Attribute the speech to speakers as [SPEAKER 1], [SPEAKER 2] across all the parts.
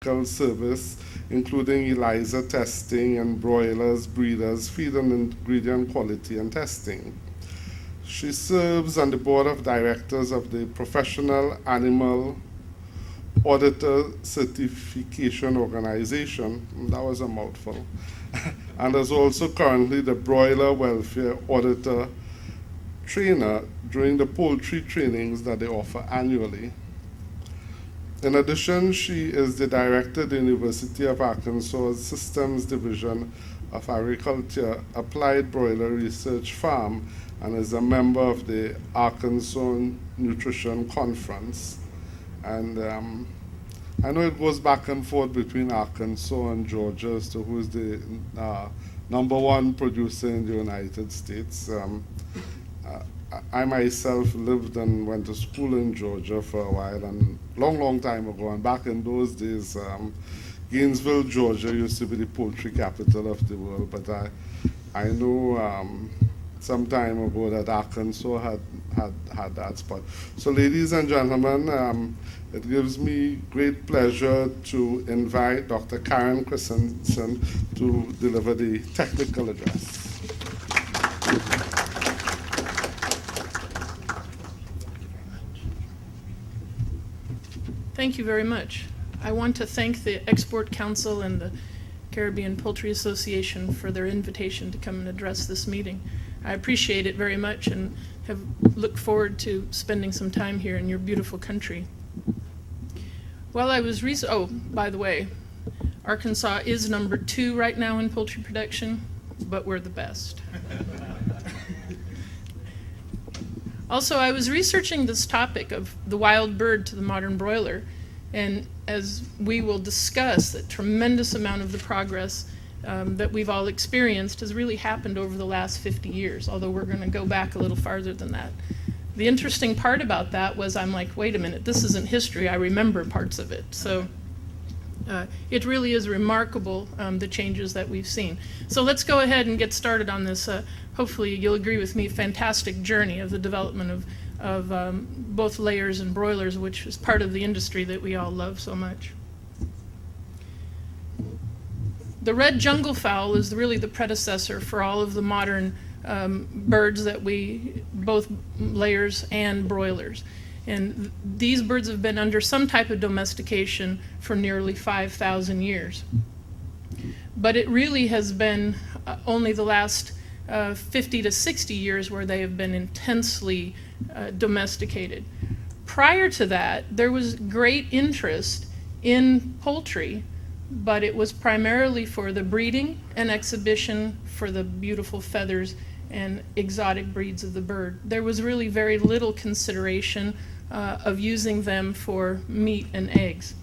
[SPEAKER 1] technical service, including ELISA testing and broilers, breeders, feed and ingredient quality and testing. She serves on the board of directors of the Professional Animal Auditor Certification Organization. That was a mouthful. And is also currently the Broiler Welfare Auditor Trainer during the poultry trainings that they offer annually. In addition, she is the director of the University of Arkansas Systems Division of Agriculture Applied Broiler Research Farm and is a member of the Arkansas Nutrition Conference. And I know it goes back and forth between Arkansas and Georgia as to who is the #1 producer in the United States. I myself lived and went to school in Georgia for a while, and long time ago. And back in those days, Gainesville, Georgia used to be the poultry capital of the world. But I know some time ago that Arkansas had that spot. So ladies and gentlemen, it gives me great pleasure to invite Dr. Karen Christensen to deliver the technical address.
[SPEAKER 2] Thank you very much. I want to thank the Export Council and the Caribbean Poultry Association for their invitation to come and address this meeting. I appreciate it very much and have looked forward to spending some time here in your beautiful country. While I was by the way, Arkansas is #2 right now in poultry production, but we're the best. Also, I was researching this topic of the wild bird to the modern broiler, and as we will discuss, the tremendous amount of the progress that we've all experienced has really happened over the last 50 years, although we're going to go back a little farther than that. The interesting part about that was I'm like, wait a minute, this isn't history, I remember parts of it. So it really is remarkable, the changes that we've seen. So let's go ahead and get started on this, hopefully you'll agree with me, fantastic journey of the development of both layers and broilers, which is part of the industry that we all love so much. The red jungle fowl is really the predecessor for all of the modern birds that both layers and broilers. And these birds have been under some type of domestication for nearly 5,000 years. But it really has been only the last 50 to 60 years where they have been intensely domesticated. Prior to that, there was great interest in poultry, but it was primarily for the breeding and exhibition for the beautiful feathers and exotic breeds of the bird. There was really very little consideration of using them for meat and eggs.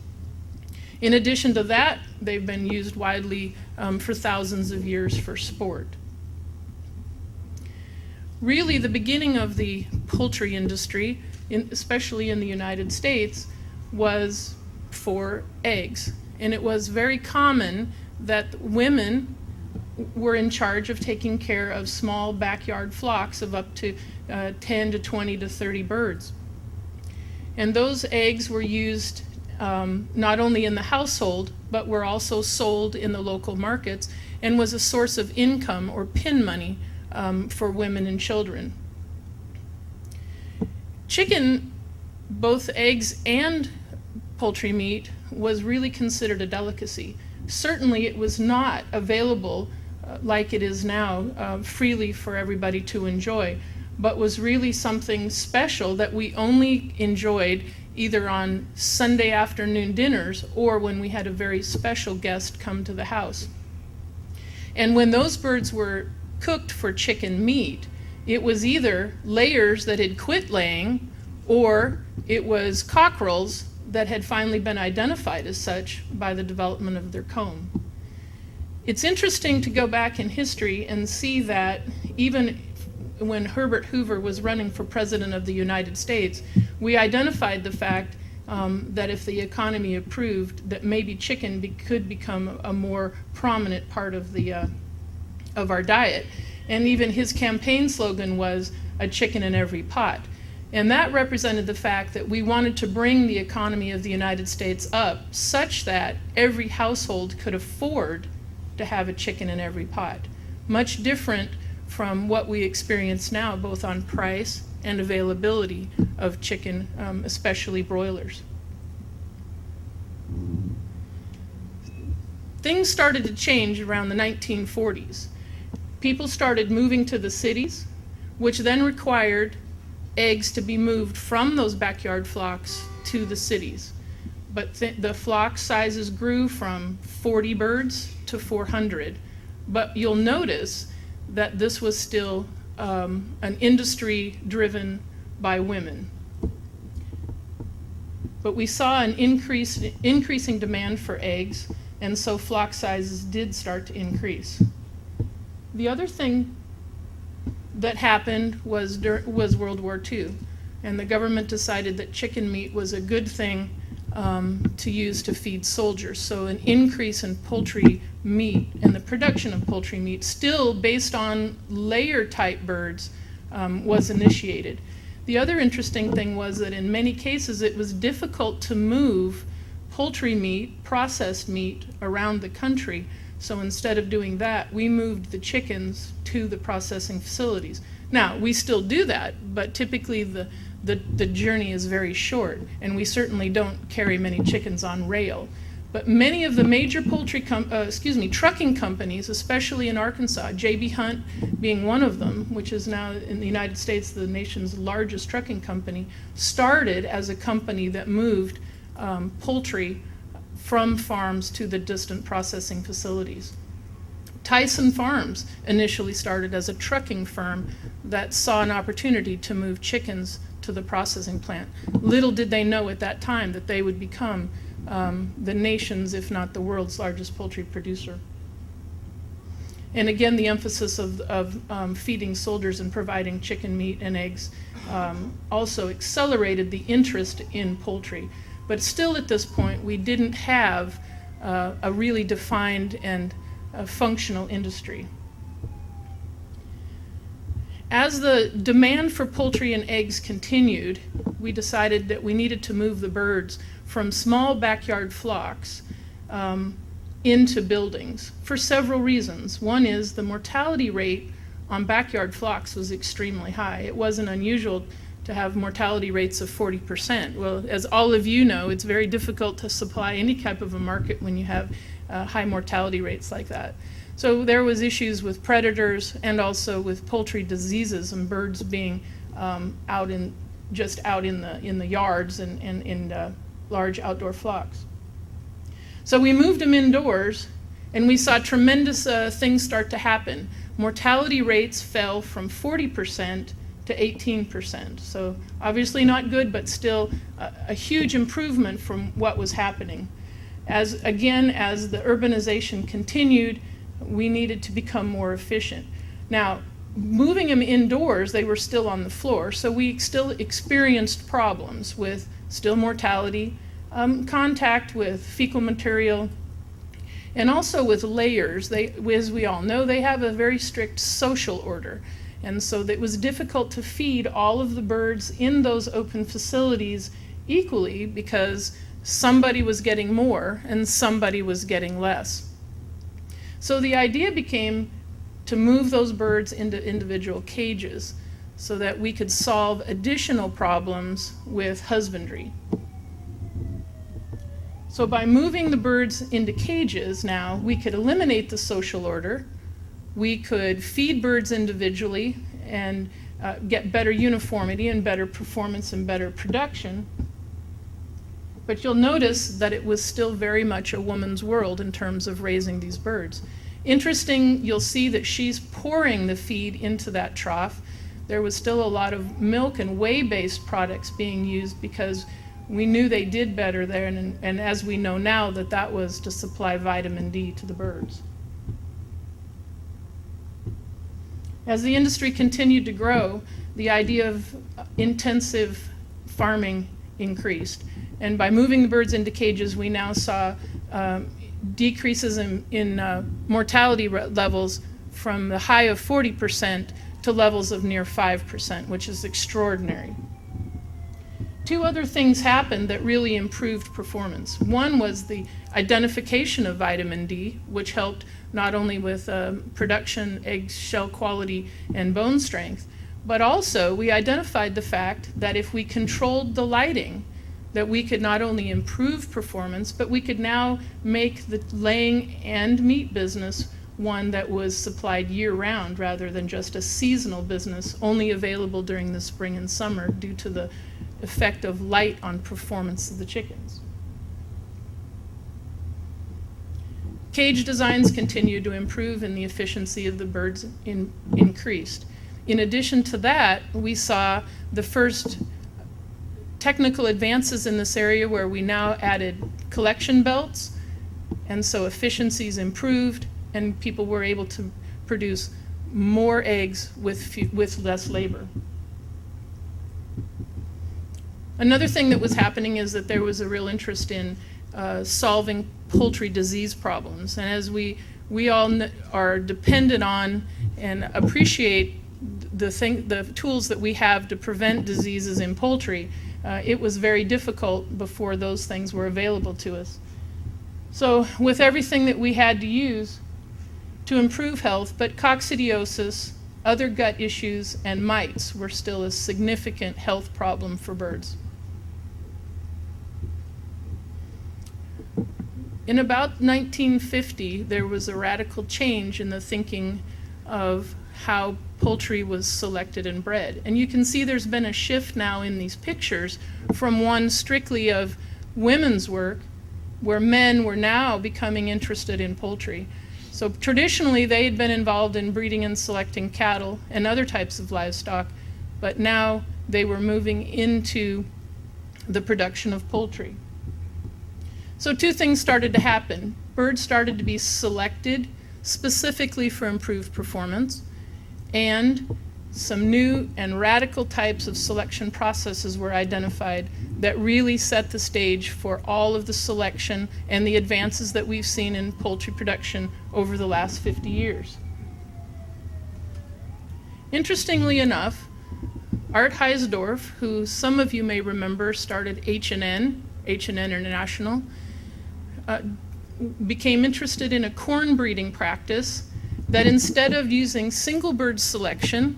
[SPEAKER 2] In addition to that, they've been used widely for thousands of years for sport. Really, the beginning of the poultry industry, especially in the United States, was for eggs. And it was very common that women were in charge of taking care of small backyard flocks of up to 10 to 20 to 30 birds. And those eggs were used not only in the household, but were also sold in the local markets and was a source of income or pin money for women and children. Chicken, both eggs and poultry meat, was really considered a delicacy. Certainly it was not available like it is now freely for everybody to enjoy, but was really something special that we only enjoyed either on Sunday afternoon dinners or when we had a very special guest come to the house. And when those birds were cooked for chicken meat, it was either layers that had quit laying or it was cockerels that had finally been identified as such by the development of their comb. It's interesting to go back in history and see that even when Herbert Hoover was running for president of the United States, we identified the fact that if the economy improved, that maybe chicken could become a more prominent part of our diet. And even his campaign slogan was "a chicken in every pot." And that represented the fact that we wanted to bring the economy of the United States up such that every household could afford to have a chicken in every pot. Much different from what we experience now, both on price and availability of chicken, especially broilers. Things started to change around the 1940s. People started moving to the cities, which then required eggs to be moved from those backyard flocks to the cities. But the flock sizes grew from 40 birds to 400. But you'll notice that this was still an industry driven by women. But we saw an increasing demand for eggs, and so flock sizes did start to increase. The other thing that happened was World War II, and the government decided that chicken meat was a good thing to use to feed soldiers. So an increase in poultry meat and the production of poultry meat, still based on layer type birds, was initiated. The other interesting thing was that in many cases it was difficult to move poultry meat, processed meat, around the country. So instead of doing that, we moved the chickens to the processing facilities. Now, we still do that, but typically the journey is very short, and we certainly don't carry many chickens on rail. But many of the major trucking companies, especially in Arkansas, J.B. Hunt being one of them, which is now in the United States the nation's largest trucking company, started as a company that moved poultry from farms to the distant processing facilities. Tyson Farms initially started as a trucking firm that saw an opportunity to move chickens to the processing plant. Little did they know at that time that they would become the nation's, if not the world's, largest poultry producer. And again, the emphasis of feeding soldiers and providing chicken meat and eggs also accelerated the interest in poultry. But still at this point, we didn't have a really defined and functional industry. As the demand for poultry and eggs continued, we decided that we needed to move the birds from small backyard flocks into buildings for several reasons. One is the mortality rate on backyard flocks was extremely high. It wasn't unusual to have mortality rates of 40%. Well, as all of you know, it's very difficult to supply any type of a market when you have high mortality rates like that. So there was issues with predators and also with poultry diseases and birds being out in the yards and in large outdoor flocks. So we moved them indoors, and we saw tremendous things start to happen. Mortality rates fell from 40% to 18%. So obviously not good, but still a huge improvement from what was happening. As the urbanization continued, we needed to become more efficient. Now, moving them indoors, they were still on the floor, so we still experienced problems with still mortality, contact with fecal material, and also with layers. As we all know, they have a very strict social order. And so it was difficult to feed all of the birds in those open facilities equally because somebody was getting more and somebody was getting less. So the idea became to move those birds into individual cages so that we could solve additional problems with husbandry. So by moving the birds into cages now, we could eliminate the social order. We could feed birds individually and get better uniformity and better performance and better production. But you'll notice that it was still very much a woman's world in terms of raising these birds. Interesting, you'll see that she's pouring the feed into that trough. There was still a lot of milk and whey-based products being used because we knew they did better there, and as we know now, that was to supply vitamin D to the birds. As the industry continued to grow, the idea of intensive farming increased. And by moving the birds into cages, we now saw decreases in mortality levels from the high of 40% to levels of near 5%, which is extraordinary. two other things happened that really improved performance. One was the identification of vitamin D, which helped not only with production, egg shell quality, and bone strength, but also we identified the fact that if we controlled the lighting, that we could not only improve performance, but we could now make the laying and meat business one that was supplied year-round rather than just a seasonal business only available during the spring and summer due to the effect of light on performance of the chickens. Cage designs continued to improve and the efficiency of the birds increased. In addition to that, we saw the first technical advances in this area where we now added collection belts, and so efficiencies improved and people were able to produce more eggs with less labor. Another thing that was happening is that there was a real interest in solving poultry disease problems. And as we all are dependent on and appreciate the tools that we have to prevent diseases in poultry, it was very difficult before those things were available to us. So with everything that we had to use to improve health, but coccidiosis, other gut issues, and mites were still a significant health problem for birds. In about 1950, there was a radical change in the thinking of how poultry was selected and bred. And you can see there's been a shift now in these pictures from one strictly of women's work, where men were now becoming interested in poultry. So traditionally, they had been involved in breeding and selecting cattle and other types of livestock, but now they were moving into the production of poultry. So two things started to happen. Birds started to be selected specifically for improved performance, and some new and radical types of selection processes were identified that really set the stage for all of the selection and the advances that we've seen in poultry production over the last 50 years. Interestingly enough, Art Heisdorf, who some of you may remember started H&N International, became interested in a corn breeding practice that instead of using single bird selection,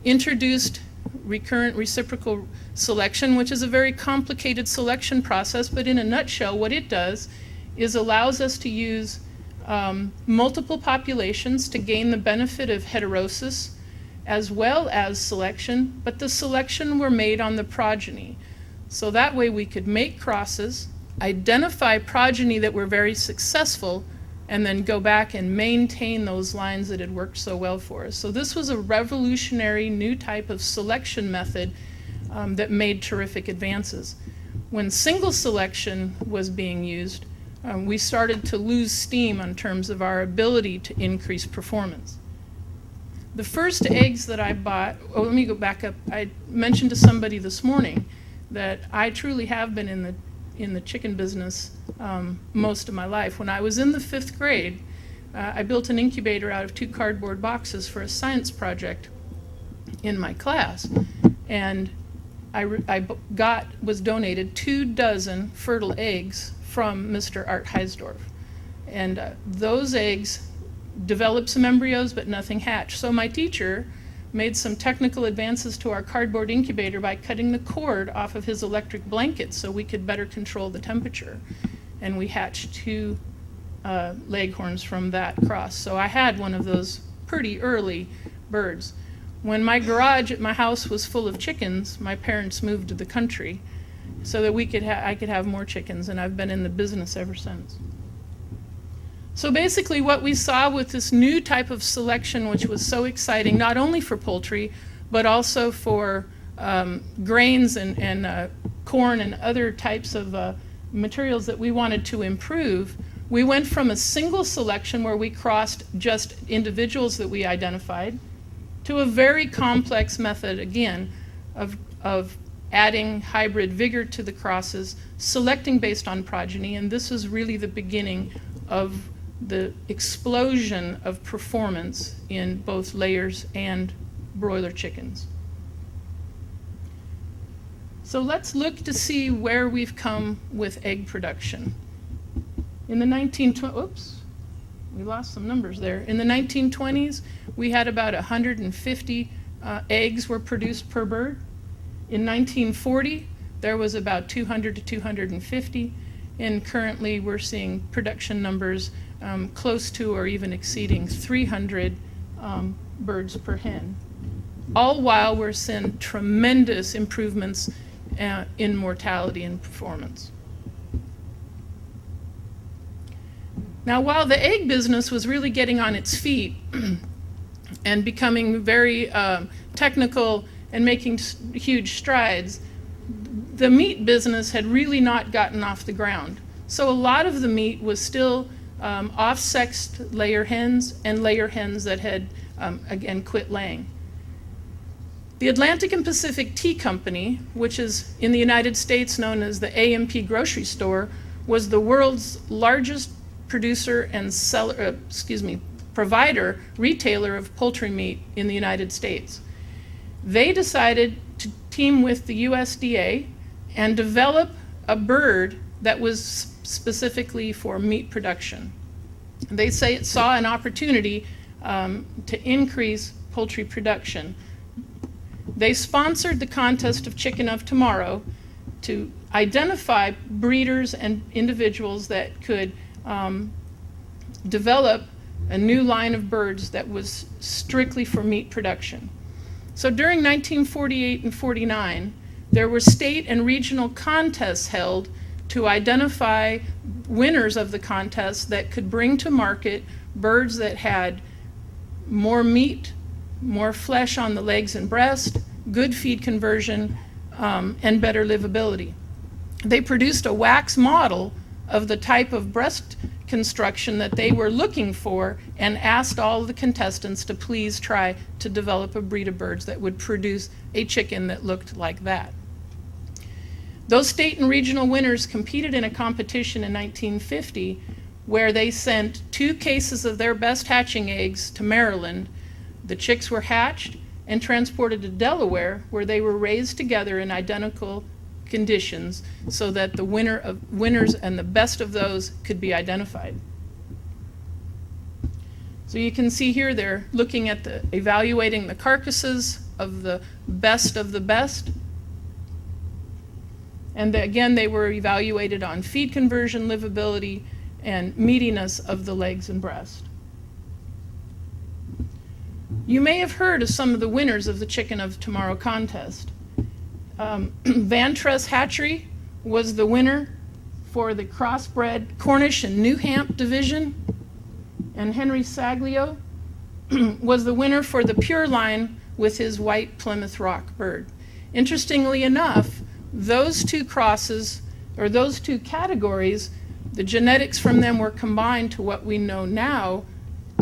[SPEAKER 2] introduced recurrent reciprocal selection, which is a very complicated selection process, but in a nutshell, what it does is allows us to use multiple populations to gain the benefit of heterosis as well as selection, but the selection were made on the progeny. So that way we could make crosses, identify progeny that were very successful, and then go back and maintain those lines that had worked so well for us. So this was a revolutionary new type of selection method that made terrific advances. When single selection was being used, we started to lose steam in terms of our ability to increase performance. The first eggs that I bought, let me go back up. I mentioned to somebody this morning that I truly have been in the chicken business most of my life. When I was in the 5th grade, I built an incubator out of 2 cardboard boxes for a science project in my class, and I was donated 2 dozen fertile eggs from Mr. Art Heisdorf, and those eggs developed some embryos, but nothing hatched. So my teacher made some technical advances to our cardboard incubator by cutting the cord off of his electric blanket so we could better control the temperature. And we hatched 2 leghorns from that cross. So I had one of those pretty early birds. When my garage at my house was full of chickens, my parents moved to the country so that I could have more chickens, and I've been in the business ever since. So basically what we saw with this new type of selection, which was so exciting, not only for poultry, but also for grains and corn and other types of materials that we wanted to improve, we went from a single selection where we crossed just individuals that we identified to a very complex method, again, of adding hybrid vigor to the crosses, selecting based on progeny, and this was really the beginning of the explosion of performance in both layers and broiler chickens. So let's look to see where we've come with egg production. In the 1920s, we lost some numbers there. In the 1920s, we had about 150 eggs were produced per bird. In 1940, there was about 200 to 250, and currently we're seeing production numbers close to or even exceeding 300 birds per hen. All while we're seeing tremendous improvements in mortality and performance. Now, while the egg business was really getting on its feet and becoming very technical and making huge strides, the meat business had really not gotten off the ground. So a lot of the meat was still off-sexed layer hens and layer hens that had, again, quit laying. The Atlantic and Pacific Tea Company, which is in the United States known as the A&P Grocery Store, was the world's largest producer and provider, retailer of poultry meat in the United States. They decided to team with the USDA and develop a bird that was specifically for meat production. They saw an opportunity to increase poultry production. They sponsored the contest of Chicken of Tomorrow to identify breeders and individuals that could develop a new line of birds that was strictly for meat production. So during 1948 and 49, there were state and regional contests held to identify winners of the contest that could bring to market birds that had more meat, more flesh on the legs and breast, good feed conversion, and better livability. They produced a wax model of the type of breast construction that they were looking for and asked all the contestants to please try to develop a breed of birds that would produce a chicken that looked like that. Those state and regional winners competed in a competition in 1950 where they sent 2 cases of their best hatching eggs to Maryland. The chicks were hatched and transported to Delaware, where they were raised together in identical conditions so that the winners and the best of those could be identified. So you can see here they're looking at evaluating the carcasses of the best. And again, they were evaluated on feed conversion, livability, and meatiness of the legs and breast. You may have heard of some of the winners of the Chicken of Tomorrow contest. Van Tress Hatchery was the winner for the crossbred Cornish and New Hamp division, and Henry Saglio was the winner for the pure line with his white Plymouth Rock bird. Interestingly enough, those 2 crosses, or those 2 categories, the genetics from them were combined to what we know now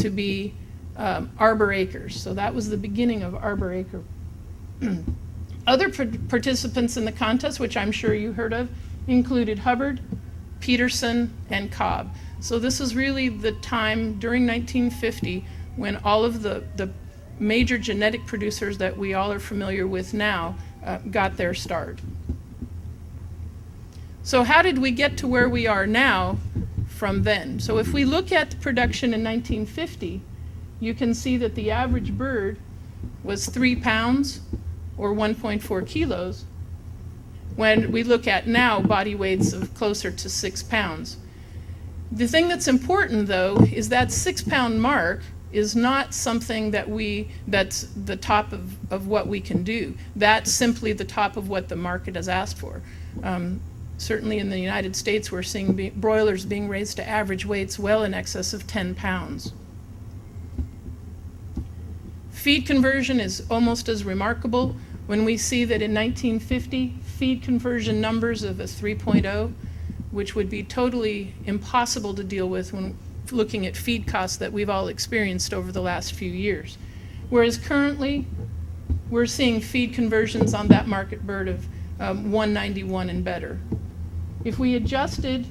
[SPEAKER 2] to be arbor acres. So that was the beginning of arbor acre. Other participants in the contest, which I'm sure you heard of, included Hubbard, Peterson, and Cobb. So this is really the time during 1950 when all of the major genetic producers that we all are familiar with now got their start. So how did we get to where we are now from then? So if we look at the production in 1950, you can see that the average bird was 3 pounds or 1.4 kilos. When we look at now, body weights of closer to 6 pounds. The thing that's important, though, is that 6-pound mark is not something that's the top of what we can do. That's simply the top of what the market has asked for. Certainly in the United States, we're seeing broilers being raised to average weights well in excess of 10 pounds. Feed conversion is almost as remarkable when we see that in 1950, feed conversion numbers of a 3.0, which would be totally impossible to deal with when looking at feed costs that we've all experienced over the last few years. Whereas currently, we're seeing feed conversions on that market bird of 191 and better. If we adjusted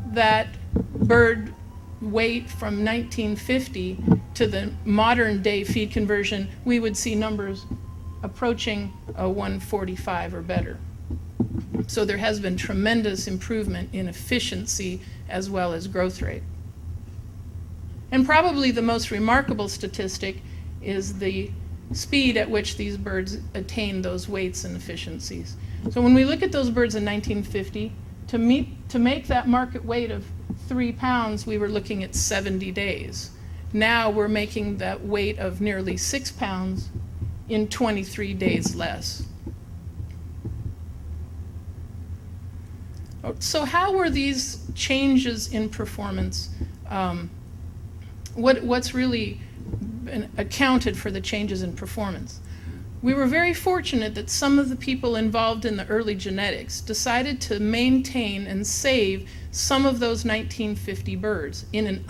[SPEAKER 2] that bird weight from 1950 to the modern day feed conversion, we would see numbers approaching a 145 or better. So there has been tremendous improvement in efficiency as well as growth rate. And probably the most remarkable statistic is the speed at which these birds attain those weights and efficiencies. So when we look at those birds in 1950, to make that market weight of 3 pounds, we were looking at 70 days. Now we're making that weight of nearly 6 pounds in 23 days less. So how were these changes in performance? What's really accounted for the changes in performance? We were very fortunate that some of the people involved in the early genetics decided to maintain and save some of those 1950 birds in an